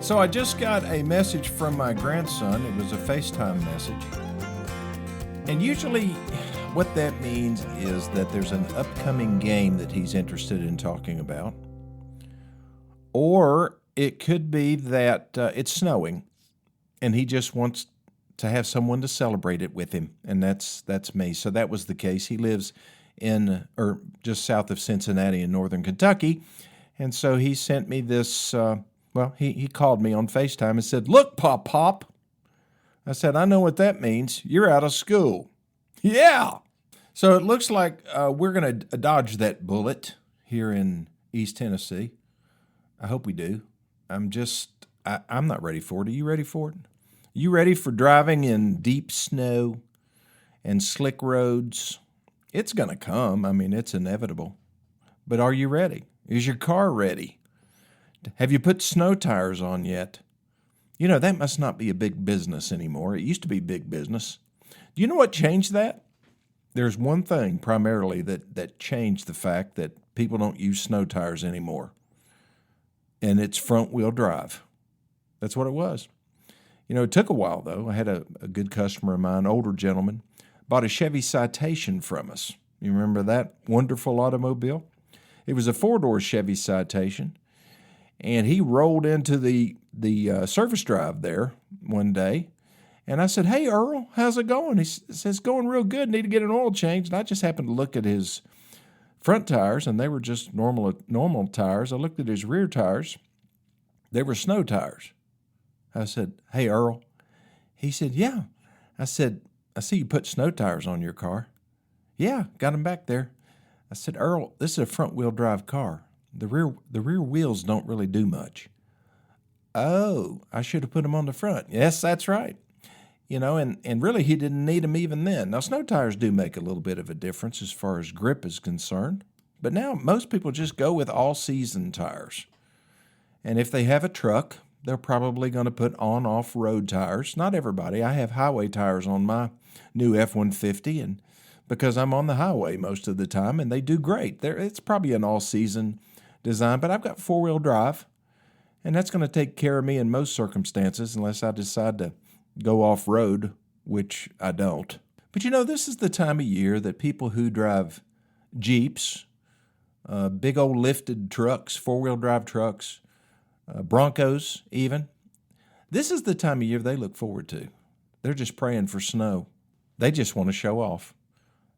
So I just got a message from my grandson. It was a FaceTime message. And usually what that means is that there's an upcoming game that he's interested in talking about. Or it could be that it's snowing and he just wants to have someone to celebrate it with him. And that's me. So that was the case. He lives just south of Cincinnati in northern Kentucky. And so he sent me this, he called me on FaceTime and said, "Look, Pop." I said, "I know what that means. You're out of school." Yeah. So it looks like we're going to dodge that bullet here in East Tennessee. I hope we do. I'm not ready for it. Are you ready for it? You ready for driving in deep snow and slick roads? It's going to come. I mean, it's inevitable. But are you ready? Is your car ready? Have you put snow tires on yet? You know, that must not be a big business anymore. It used to be big business. Do you know what changed that? There's one thing primarily that changed the fact that people don't use snow tires anymore, and it's front-wheel drive. That's what it was. You know, it took a while, though. I had a good customer of mine, older gentleman, bought a Chevy Citation from us. You remember that wonderful automobile? It was a four-door Chevy Citation, and he rolled into the service drive there one day, and I said, "Hey, Earl, how's it going?" He says, "Going real good. Need to get an oil change." And I just happened to look at his front tires, and they were just normal tires. I looked at his rear tires. They were snow tires. I said, "Hey, Earl." He said, "Yeah." I said, "I see you put snow tires on your car." "Yeah, got them back there." I said, "Earl, this is a front-wheel drive car. The rear wheels don't really do much." "Oh, I should have put them on the front." "Yes, that's right." You know, and really he didn't need them even then. Now, snow tires do make a little bit of a difference as far as grip is concerned, but now most people just go with all-season tires. And if they have a truck, they're probably going to put on-off-road tires. Not everybody. I have highway tires on my new F-150, and because I'm on the highway most of the time, and they do great. It's probably an all-season design, but I've got four-wheel drive, and that's going to take care of me in most circumstances unless I decide to go off-road, which I don't. But you know, this is the time of year that people who drive Jeeps, big old lifted trucks, four-wheel drive trucks, Broncos even, this is the time of year they look forward to. They're just praying for snow. They just want to show off.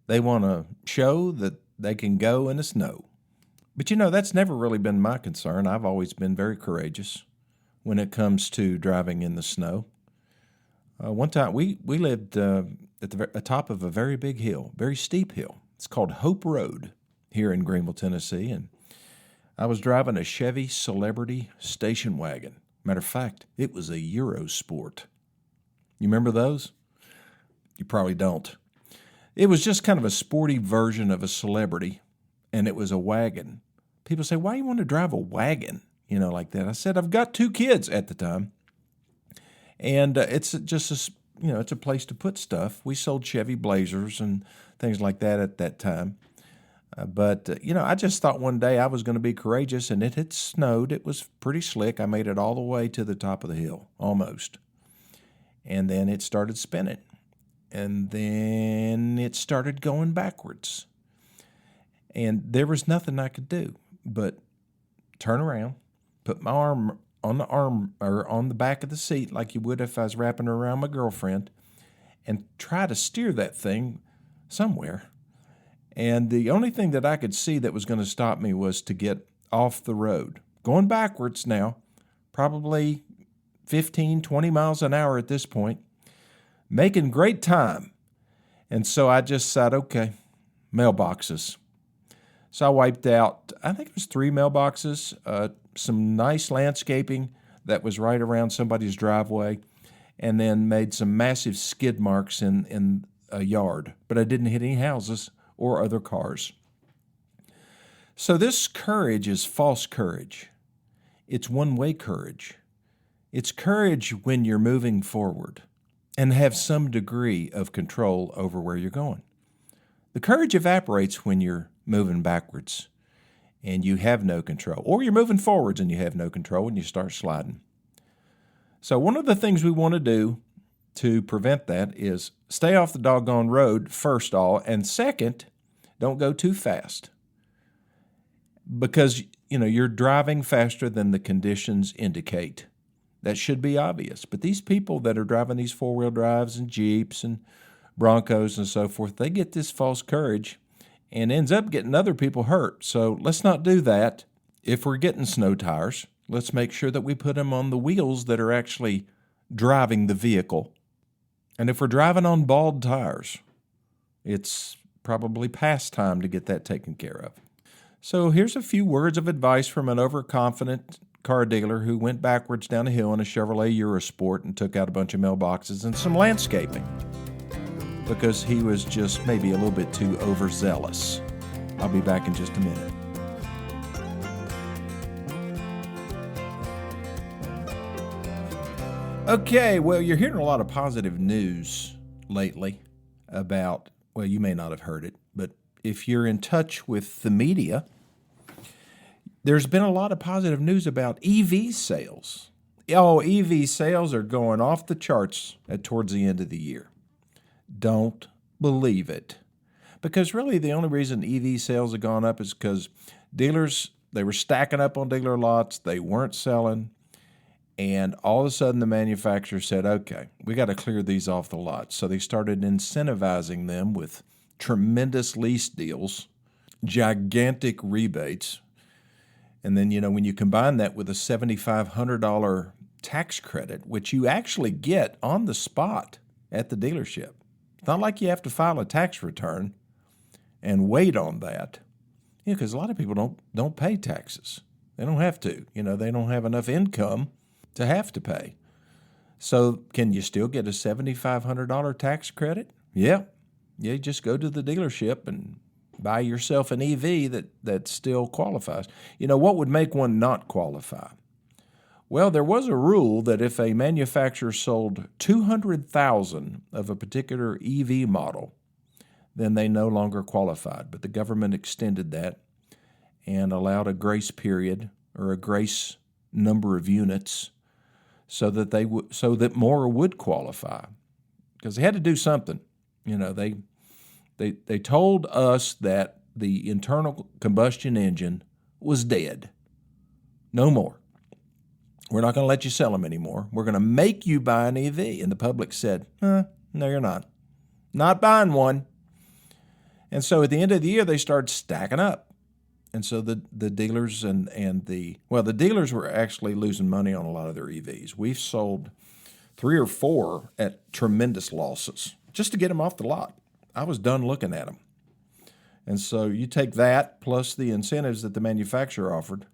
They want to show that they can go in the snow. But you know, that's never really been my concern. I've always been very courageous when it comes to driving in the snow. One time we lived at the top of a very big hill, very steep hill. It's called Hope Road here in Greenville, Tennessee, and I was driving a Chevy Celebrity station wagon. Matter of fact, it was a Eurosport. You remember those? You probably don't. It was just kind of a sporty version of a Celebrity, and it was a wagon. People say, "Why do you want to drive a wagon?" You know, like that. I said, "I've got two kids at the time. And it's just it's a place to put stuff." We sold Chevy Blazers and things like that at that time. I just thought one day I was going to be courageous, and it had snowed. It was pretty slick. I made it all the way to the top of the hill, almost. And then it started spinning. And then it started going backwards. And there was nothing I could do but turn around, put my arm on the arm or on the back of the seat like you would if I was wrapping her around my girlfriend, and try to steer that thing somewhere. And the only thing that I could see that was going to stop me was to get off the road. Going backwards now, probably 15, 20 miles an hour at this point, making great time. And so I just said, okay, mailboxes. So I wiped out, I think it was 3 mailboxes, some nice landscaping that was right around somebody's driveway, and then made some massive skid marks in a yard. But I didn't hit any houses or other cars. So this courage is false courage. It's one-way courage. It's courage when you're moving forward and have some degree of control over where you're going. The courage evaporates when you're moving backwards and you have no control, or you're moving forwards and you have no control and you start sliding. So one of the things we want to do to prevent that is stay off the doggone road, first of all, and second, don't go too fast because, you're driving faster than the conditions indicate. That should be obvious. But these people that are driving these four-wheel drives and Jeeps and Broncos and so forth, they get this false courage and ends up getting other people hurt. So let's not do that. If we're getting snow tires, let's make sure that we put them on the wheels that are actually driving the vehicle. And if we're driving on bald tires, it's probably past time to get that taken care of. So here's a few words of advice from an overconfident car dealer who went backwards down a hill in a Chevrolet Eurosport and took out a bunch of mailboxes and some landscaping because he was just maybe a little bit too overzealous. I'll be back in just a minute. Okay, well, you're hearing a lot of positive news lately about, well, you may not have heard it, but if you're in touch with the media, there's been a lot of positive news about EV sales. Oh, EV sales are going off the charts towards the end of the year. Don't believe it. Because really the only reason EV sales have gone up is because dealers, they were stacking up on dealer lots, they weren't selling, and all of a sudden the manufacturer said, okay, we got to clear these off the lot. So they started incentivizing them with tremendous lease deals, gigantic rebates. And then, when you combine that with a $7,500 tax credit, which you actually get on the spot at the dealership. It's not like you have to file a tax return and wait on that. Because a lot of people don't pay taxes. They don't have to. They don't have enough income to have to pay. So can you still get a $7,500 tax credit? Yeah. You just go to the dealership and buy yourself an EV that still qualifies. What would make one not qualify? Well, there was a rule that if a manufacturer sold 200,000 of a particular EV model, then they no longer qualified. But the government extended that and allowed a grace period or a grace number of units so that more would qualify, because they had to do something. They told us that the internal combustion engine was dead. No more. We're not going to let you sell them anymore. We're going to make you buy an EV. And the public said, no, you're not. Not buying one. And so at the end of the year, they started stacking up. And so the dealers the dealers were actually losing money on a lot of their EVs. We've sold 3 or 4 at tremendous losses just to get them off the lot. I was done looking at them. And so you take that plus the incentives that the manufacturer offered,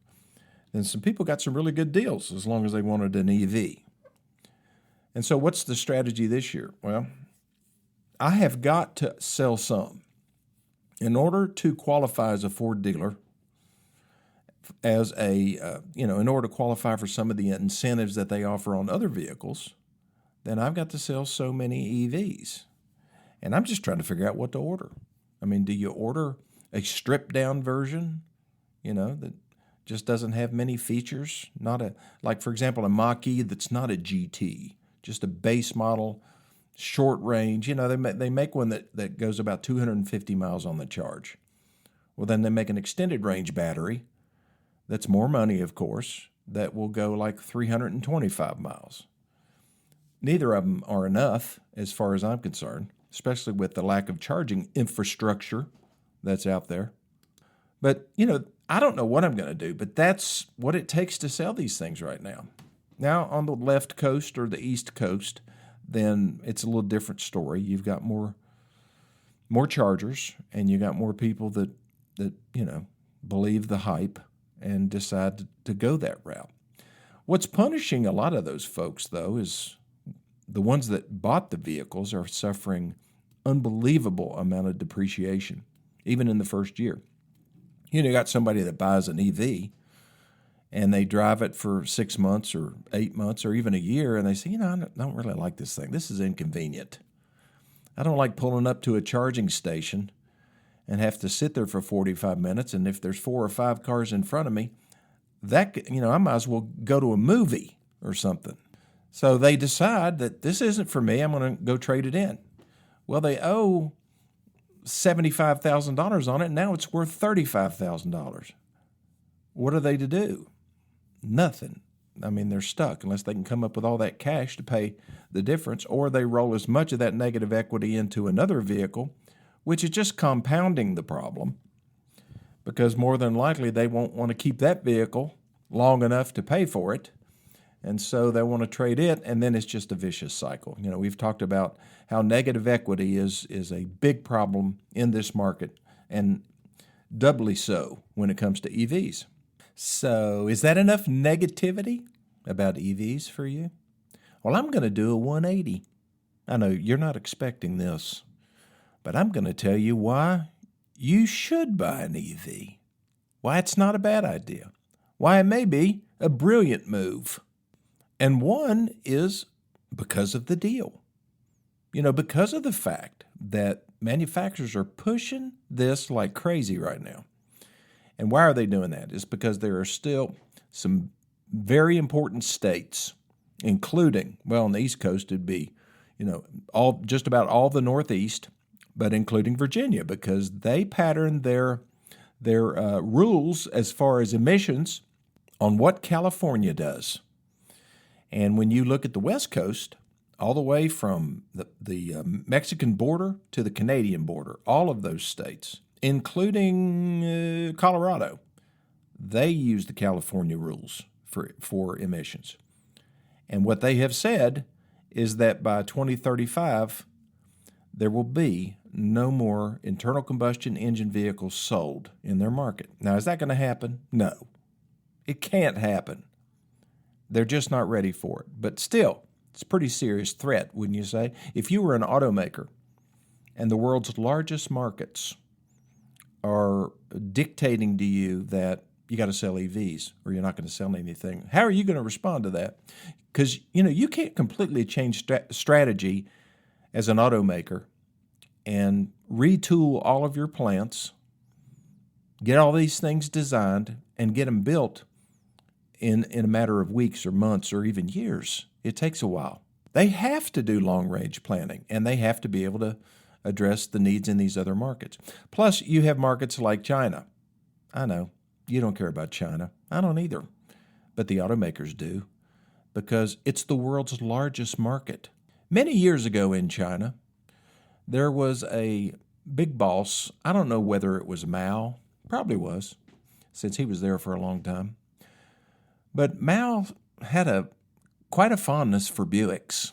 then some people got some really good deals as long as they wanted an EV. And so what's the strategy this year? Well, I have got to sell some. In order to qualify as a Ford dealer, in order to qualify for some of the incentives that they offer on other vehicles, then I've got to sell so many EVs. And I'm just trying to figure out what to order. I mean, do you order a stripped-down version, that just doesn't have many features? For example, a Mach-E that's not a GT, just a base model, short range. They make one that goes about 250 miles on the charge. Well, then they make an extended range battery that's more money, of course, that will go like 325 miles. Neither of them are enough as far as I'm concerned, especially with the lack of charging infrastructure that's out there. But, I don't know what I'm going to do, but that's what it takes to sell these things right now. Now, on the left coast or the east coast, then it's a little different story. You've got more chargers, and you got more people that believe the hype and decide to go that route. What's punishing a lot of those folks, though, is the ones that bought the vehicles are suffering unbelievable amount of depreciation, even in the first year. You got somebody that buys an EV and they drive it for 6 months or 8 months or even a year, and they say, I don't really like this thing. This is inconvenient. I don't like pulling up to a charging station and have to sit there for 45 minutes, and if there's 4 or 5 cars in front of me, I might as well go to a movie or something. So they decide that this isn't for me. I'm going to go trade it in. Well, they owe $75,000 on it. And now it's worth $35,000. What are they to do? Nothing. I mean, they're stuck unless they can come up with all that cash to pay the difference, or they roll as much of that negative equity into another vehicle, which is just compounding the problem, because more than likely they won't want to keep that vehicle long enough to pay for it. And so they want to trade it, and then it's just a vicious cycle. You know, we've talked about how negative equity is a big problem in this market, and doubly so when it comes to EVs. So is that enough negativity about EVs for you? Well, I'm going to do a 180. I know you're not expecting this, but I'm going to tell you why you should buy an EV, why it's not a bad idea, why it may be a brilliant move. And one is because of the deal. You know, because of the fact that manufacturers are pushing this like crazy right now. And why are they doing that? It's because there are still some very important states, including, well, on the East Coast it'd be, just about all the Northeast, but including Virginia, because they pattern their rules as far as emissions on what California does. And when you look at the West Coast, all the way from the Mexican border to the Canadian border, all of those states, including Colorado, they use the California rules for emissions. And what they have said is that by 2035, there will be no more internal combustion engine vehicles sold in their market. Now, is that going to happen? No. It can't happen. They're just not ready for it. But still, it's a pretty serious threat, wouldn't you say? If you were an automaker and the world's largest markets are dictating to you that you got to sell EVs or you're not going to sell anything, how are you going to respond to that? Because, you can't completely change strategy as an automaker and retool all of your plants, get all these things designed, and get them built in a matter of weeks or months or even years. It takes a while. They have to do long-range planning, and they have to be able to address the needs in these other markets. Plus, you have markets like China. I know, you don't care about China. I don't either. But the automakers do, because it's the world's largest market. Many years ago in China, there was a big boss. I don't know whether it was Mao. Probably was, since he was there for a long time. But Mao had quite a fondness for Buicks.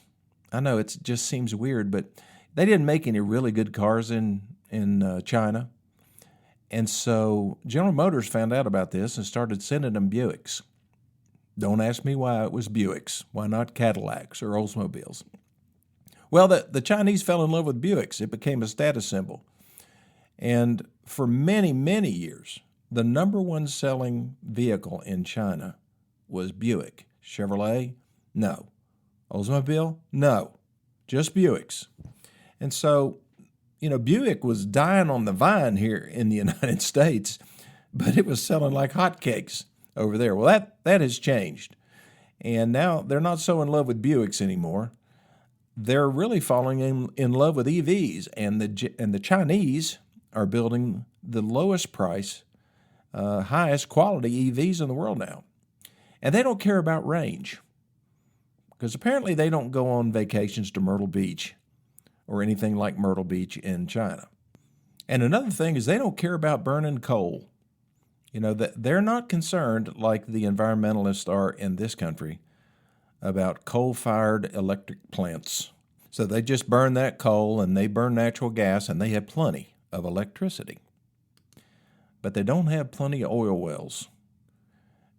I know it just seems weird, but they didn't make any really good cars in China. And so General Motors found out about this and started sending them Buicks. Don't ask me why it was Buicks. Why not Cadillacs or Oldsmobiles? Well, the Chinese fell in love with Buicks. It became a status symbol. And for many, many years, the number one selling vehicle in China was Buick. Chevrolet? No. Oldsmobile? No. Just Buicks. And so, Buick was dying on the vine here in the United States, but it was selling like hotcakes over there. Well, that has changed. And now they're not so in love with Buicks anymore. They're really falling in love with EVs, and the Chinese are building the lowest price, highest quality EVs in the world now. And they don't care about range, because apparently they don't go on vacations to Myrtle Beach or anything like Myrtle Beach in China. And another thing is they don't care about burning coal. They're not concerned like the environmentalists are in this country about coal-fired electric plants. So they just burn that coal and they burn natural gas and they have plenty of electricity. But they don't have plenty of oil wells.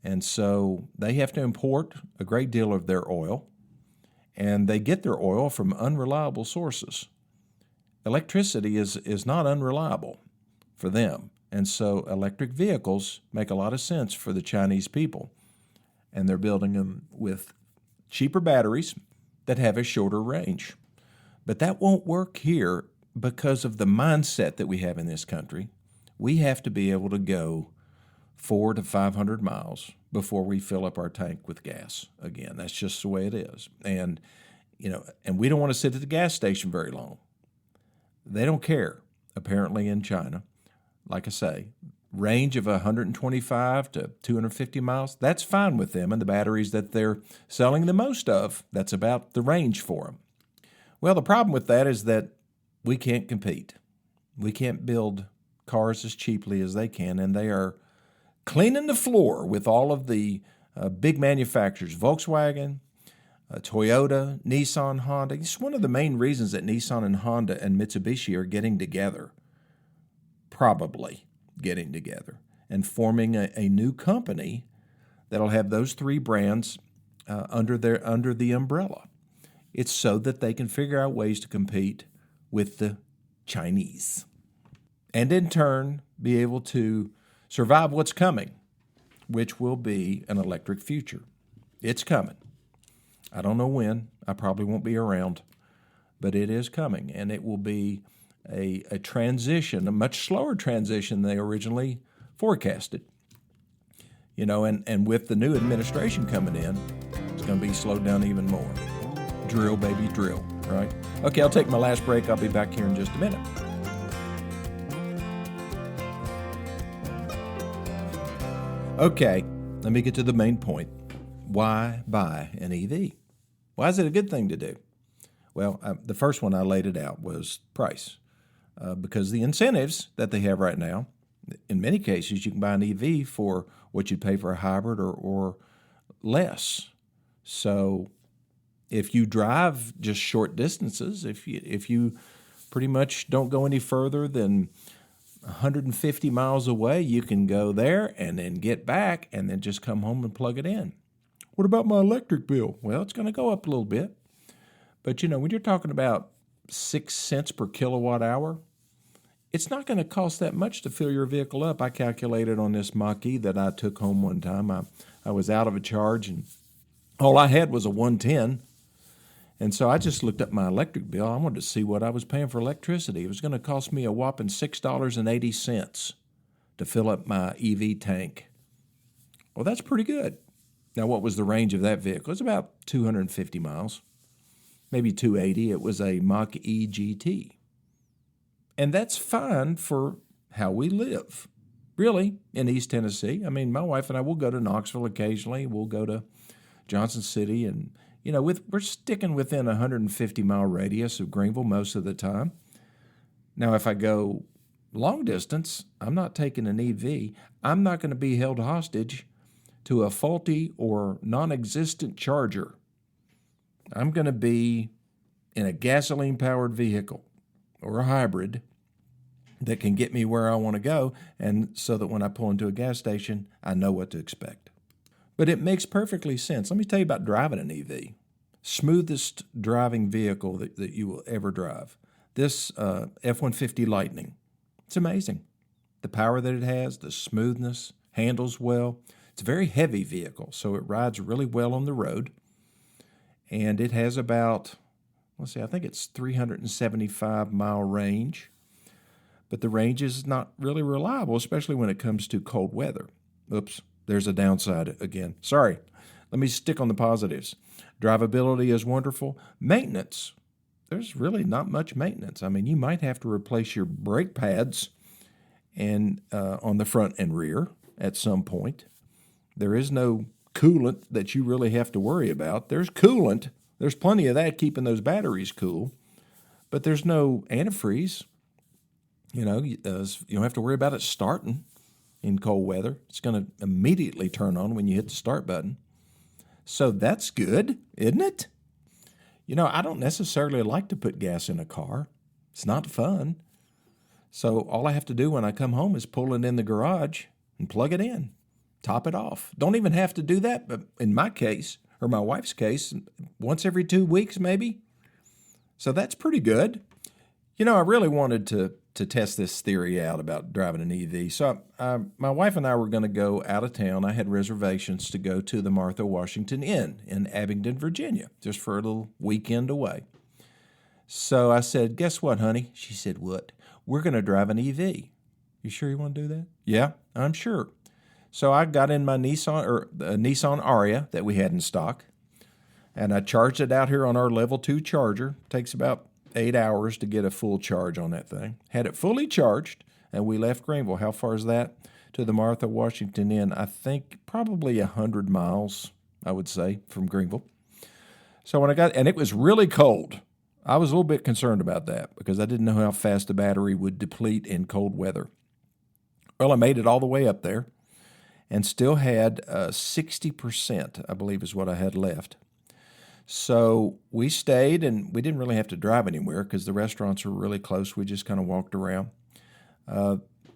And so they have to import a great deal of their oil, and they get their oil from unreliable sources. Electricity is not unreliable for them, and so electric vehicles make a lot of sense for the Chinese people, and they're building them with cheaper batteries that have a shorter range. But that won't work here because of the mindset that we have in this country. We have to be able to go 400 to 500 miles before we fill up our tank with gas again. That's just the way it is. And, and we don't want to sit at the gas station very long. They don't care, apparently, in China. Like I say, range of 125 to 250 miles, that's fine with them. And the batteries that they're selling the most of, that's about the range for them. Well, the problem with that is that we can't compete. We can't build cars as cheaply as they can, and they are cleaning the floor with all of the big manufacturers, Volkswagen, Toyota, Nissan, Honda. It's one of the main reasons that Nissan and Honda and Mitsubishi are getting together, probably getting together, and forming a new company that'll have those three brands under the umbrella. It's so that they can figure out ways to compete with the Chinese, and in turn be able to survive what's coming, which will be an electric future. It's coming. I don't know when. I probably won't be around, but it is coming, and it will be a transition, a much slower transition than they originally forecasted. And with the new administration coming in, it's going to be slowed down even more. Drill, baby, drill, right? Okay, I'll take my last break. I'll be back here in just a minute. Okay, let me get to the main point. Why buy an EV? Why is it a good thing to do? Well, the first one I laid it out was price. Because the incentives that they have right now, in many cases, you can buy an EV for what you'd pay for a hybrid or less. So if you drive just short distances, if you pretty much don't go any further than 150 miles away, you can go there and then get back and then just come home and plug it in. What about my electric bill? Well, it's going to go up a little bit. But, when you're talking about 6 cents per kilowatt hour, it's not going to cost that much to fill your vehicle up. I calculated on this Mach-E that I took home one time. I was out of a charge, and all I had was a 110. And so I just looked up my electric bill. I wanted to see what I was paying for electricity. It was going to cost me a whopping $6.80 to fill up my EV tank. Well, that's pretty good. Now, what was the range of that vehicle? It's about 250 miles, maybe 280. It was a Mach-E GT. And that's fine for how we live, really, in East Tennessee. I mean, my wife and I will go to Knoxville occasionally. We'll go to Johnson City, and we're sticking within a 150-mile radius of Greenville most of the time. Now, if I go long distance, I'm not taking an EV. I'm not going to be held hostage to a faulty or non-existent charger. I'm going to be in a gasoline-powered vehicle or a hybrid that can get me where I want to go, and so that when I pull into a gas station, I know what to expect. But it makes perfectly sense. Let me tell you about driving an EV. Smoothest driving vehicle that you will ever drive. This F-150 Lightning. It's amazing. The power that it has, the smoothness, handles well. It's a very heavy vehicle, so it rides really well on the road. And it has about, I think it's 375-mile range. But the range is not really reliable, especially when it comes to cold weather. Oops, there's a downside again. Sorry. Let me stick on the positives. Drivability is wonderful. Maintenance. There's really not much maintenance. I mean, you might have to replace your brake pads and on the front and rear at some point. There is no coolant that you really have to worry about. There's coolant. There's plenty of that keeping those batteries cool. But there's no antifreeze. You don't have to worry about it starting in cold weather. It's going to immediately turn on when you hit the start button. So that's good, isn't it? I don't necessarily like to put gas in a car. It's not fun. So all I have to do when I come home is pull it in the garage and plug it in, top it off. Don't even have to do that, but in my case, or my wife's case, once every 2 weeks maybe. So that's pretty good. I really wanted to test this theory out about driving an EV. So my wife and I were going to go out of town. I had reservations to go to the Martha Washington Inn in Abingdon, Virginia, just for a little weekend away. So I said, guess what, honey? She said, what? We're going to drive an EV. You sure you want to do that? Yeah, I'm sure. So I got in my Nissan Aria that we had in stock, and I charged it out here on our level 2 charger. Takes about 8 hours to get a full charge on that thing. Had it fully charged, and we left Greenville. How far is that to the Martha Washington Inn? I think probably 100 miles, I would say, from Greenville. So when I got, and it was really cold. I was a little bit concerned about that because I didn't know how fast the battery would deplete in cold weather. Well, I made it all the way up there and still had 60%, I believe is what I had left. So we stayed, and we didn't really have to drive anywhere because the restaurants were really close. We just kind of walked around.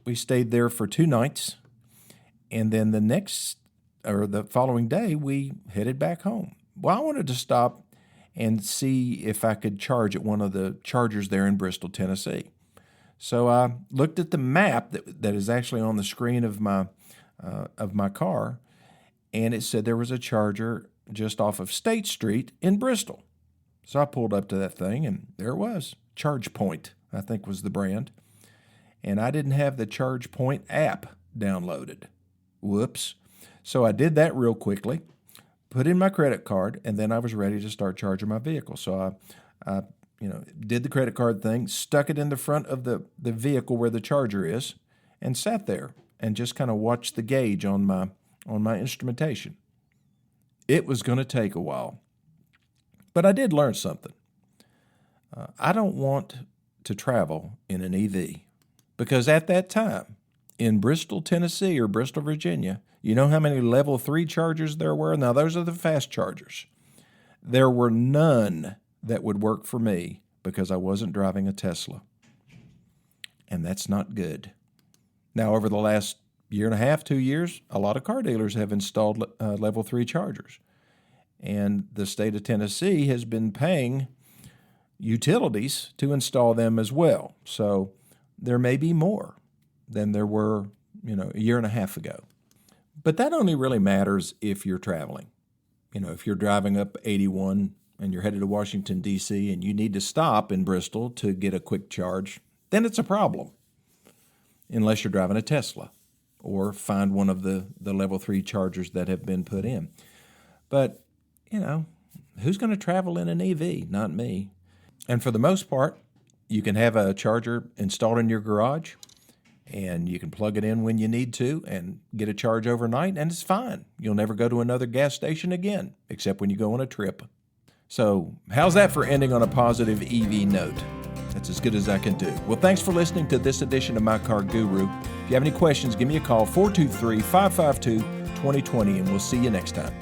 We stayed there for 2 nights, and then the following day, we headed back home. Well, I wanted to stop and see if I could charge at one of the chargers there in Bristol, Tennessee. So I looked at the map that is actually on the screen of my car, and it said there was a charger just off of State Street in Bristol. So I pulled up to that thing, and there it was. ChargePoint, I think, was the brand. And I didn't have the ChargePoint app downloaded. Whoops. So I did that real quickly, put in my credit card, and then I was ready to start charging my vehicle. So I did the credit card thing, stuck it in the front of the vehicle where the charger is, and sat there and just kind of watched the gauge on my instrumentation. It was going to take a while, but I did learn something. I don't want to travel in an EV because at that time in Bristol, Tennessee or Bristol, Virginia, you know how many level 3 chargers there were? Now, those are the fast chargers. There were none that would work for me because I wasn't driving a Tesla, and that's not good. Now, over the last year and a half, 2 years, a lot of car dealers have installed level 3 chargers. And the state of Tennessee has been paying utilities to install them as well. So there may be more than there were, a year and a half ago. But that only really matters if you're traveling. If you're driving up 81 and you're headed to Washington, D.C., and you need to stop in Bristol to get a quick charge, then it's a problem, unless you're driving a Tesla or find one of the level 3 chargers that have been put in. But, who's going to travel in an EV? Not me. And for the most part, you can have a charger installed in your garage, and you can plug it in when you need to and get a charge overnight, and it's fine. You'll never go to another gas station again, except when you go on a trip. So how's that for ending on a positive EV note? That's as good as I can do. Well, thanks for listening to this edition of My Car Guru. If you have any questions, give me a call, 423-552-2020, and we'll see you next time.